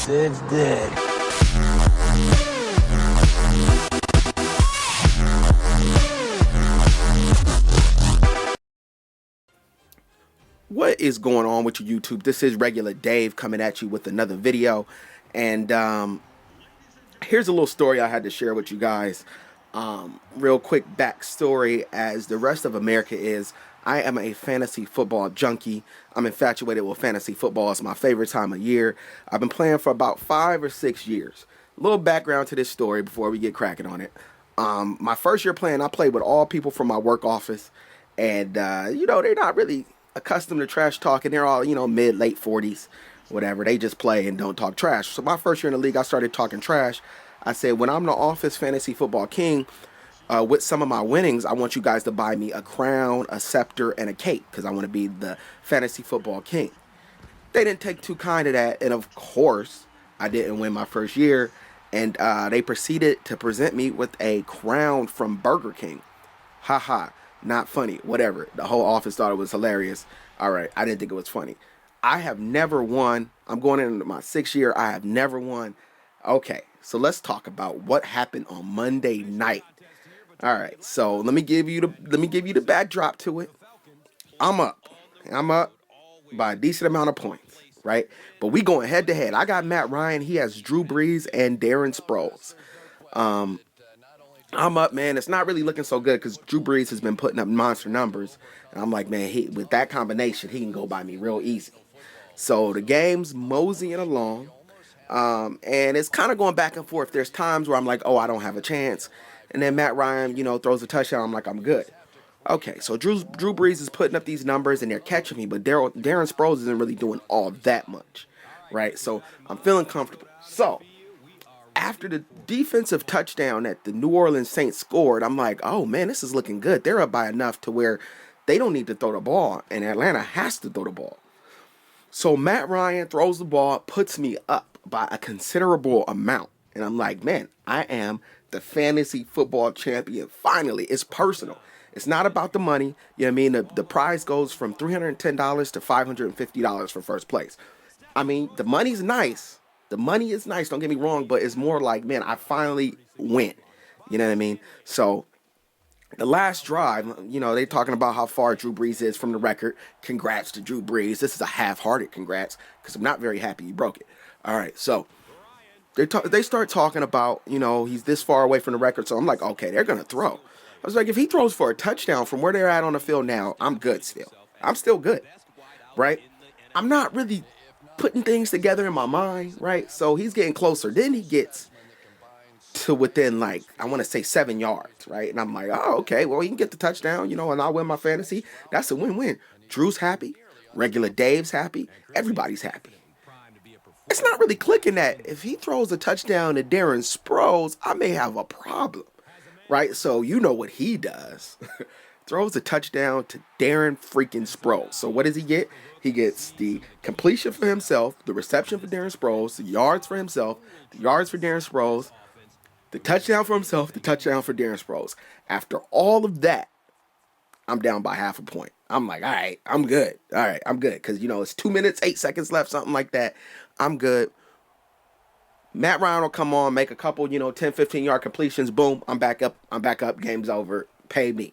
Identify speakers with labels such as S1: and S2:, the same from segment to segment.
S1: Sid's dead.
S2: What is going on with you, YouTube? This is Regulardave coming at you with another video. And here's a little story I had to share with you guys. Real quick backstory, as the rest of America is, I am a fantasy football junkie. I'm infatuated with fantasy football. It's my favorite time of year. I've been playing for about 5 or 6 years. A little background to this story before we get cracking on it. My first year playing, I played with all people from my work office. And, they're not really accustomed to trash talking. They're all, mid, late 40s, whatever. They just play and don't talk trash. So my first year in the league, I started talking trash. I said, when I'm the office fantasy football king, with some of my winnings, I want you guys to buy me a crown, a scepter, and a cape, because I want to be the fantasy football king. They didn't take too kind of that, and of course, I didn't win my first year, and they proceeded to present me with a crown from Burger King. Haha. Not funny, whatever. The whole office thought it was hilarious. All right, I didn't think it was funny. I have never won. I'm going into my 6th year. I have never won. Okay, so let's talk about what happened on Monday night. All right, so let me give you the backdrop to it. I'm up by a decent amount of points, right? But we going head to head. I got Matt Ryan. He has Drew Brees and Darren Sproles. I'm up, man. It's not really looking so good because Drew Brees has been putting up monster numbers. And I'm like, man, with that combination, he can go by me real easy. So the game's moseying along. And it's kind of going back and forth. There's times where I'm like, oh, I don't have a chance. And then Matt Ryan, throws a touchdown. I'm like, I'm good. Okay, so Drew Brees is putting up these numbers and they're catching me. But Darren Sproles isn't really doing all that much, right? So I'm feeling comfortable. So after the defensive touchdown that the New Orleans Saints scored, I'm like, oh, man, this is looking good. They're up by enough to where they don't need to throw the ball, and Atlanta has to throw the ball. So Matt Ryan throws the ball, puts me up by a considerable amount. And I'm like, man, I am the fantasy football champion. Finally, it's personal. It's not about the money. You know what I mean? The prize goes from $310 to $550 for first place. I mean, the money's nice. The money is nice, don't get me wrong, but it's more like, man, I finally win. You know what I mean? So the last drive, they talking about how far Drew Brees is from the record. Congrats to Drew Brees. This is a half-hearted congrats because I'm not very happy he broke it. All right, so they start talking about, he's this far away from the record. So I'm like, okay, they're going to throw. I was like, if he throws for a touchdown from where they're at on the field now, I'm good still. I'm still good, right? I'm not really putting things together in my mind, right? So he's getting closer. Then he gets to within, I want to say 7 yards, right? And I'm like, oh, okay, well, he can get the touchdown, and I'll win my fantasy. That's a win-win. Drew's happy. Regulardave's happy. Everybody's happy. It's not really clicking that if he throws a touchdown to Darren Sproles, I may have a problem, right? So you know what he does. Throws a touchdown to Darren freaking Sproles. So what does he get? He gets the completion for himself, the reception for Darren Sproles, the yards for himself, the yards for Darren Sproles, the touchdown for himself, the touchdown for Darren Sproles. After all of that, I'm down by half a point. I'm like, all right, I'm good. All right, I'm good. Because, it's 2 minutes, 8 seconds left, something like that. I'm good. Matt Ryan will come on, make a couple, 10, 15-yard completions. Boom, I'm back up. Game's over. Pay me.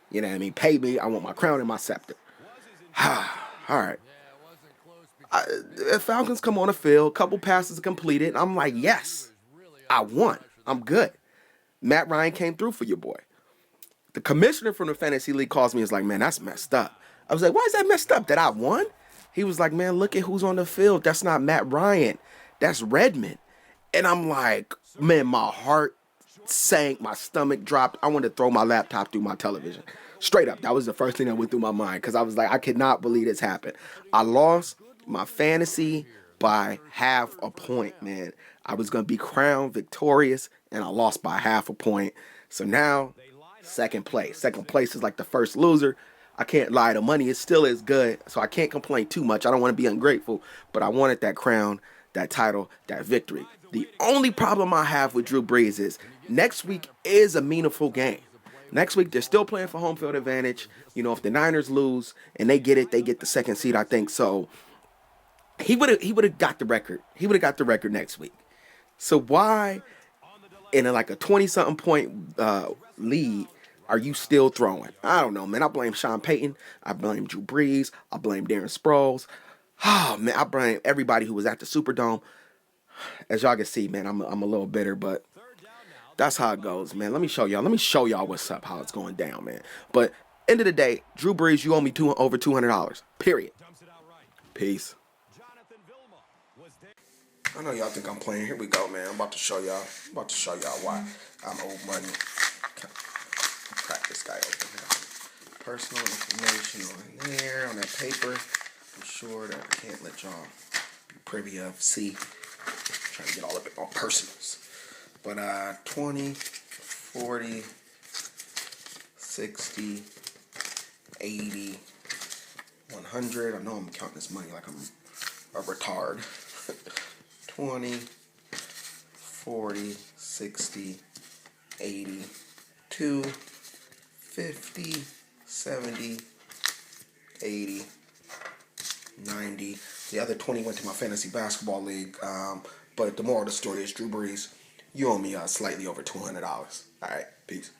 S2: You know what I mean? Pay me. I want my crown and my scepter. All right. Falcons come on the field. Couple passes completed. I'm like, yes, I won. I'm good. Matt Ryan came through for your boy. The commissioner from the fantasy league calls me and is like, man, that's messed up. I was like, why is that messed up? That I won? He was like, man, look at who's on the field. That's not Matt Ryan. That's Redmond. And I'm like, man, my heart sank, my stomach dropped. I wanted to throw my laptop through my television. Straight up. That was the first thing that went through my mind because I was like, I could not believe this happened. I lost my fantasy by half a point, man. I was going to be crowned victorious and I lost by half a point. So now, second place. Second place is like the first loser. I can't lie. The money is still as good, so I can't complain too much. I don't want to be ungrateful, but I wanted that crown, that title, that victory. The only problem I have with Drew Brees is next week is a meaningful game. Next week, they're still playing for home field advantage. If the Niners lose and they get it, they get the second seed, I think. So he would have got the record. He would have got the record next week. So why in like a 20-something point lead are you still throwing? I don't know, man. I blame Sean Payton. I blame Drew Brees. I blame Darren Sproles. Oh man, I blame everybody who was at the Superdome. As y'all can see, man, I'm a little bitter, but that's how it goes, man. Let me show y'all. Let me show y'all what's up, how it's going down, man. But end of the day, Drew Brees, you owe me over $200. Period. Peace. I know y'all think I'm playing. Here we go, man. I'm about to show y'all. Why I'm old money. Crack this guy open here. Personal information on there, on that paper. I'm sure that I can't let y'all be privy of. See, I'm trying to get all of it on personals. But 20, 40, 60, 80, 100. I know I'm counting this money like I'm a retard. 20, 40, 60, 80, 2, 50, 70, 80, 90. The other 20 went to my fantasy basketball league. But the moral of the story is, Drew Brees, you owe me slightly over $200. All right, peace.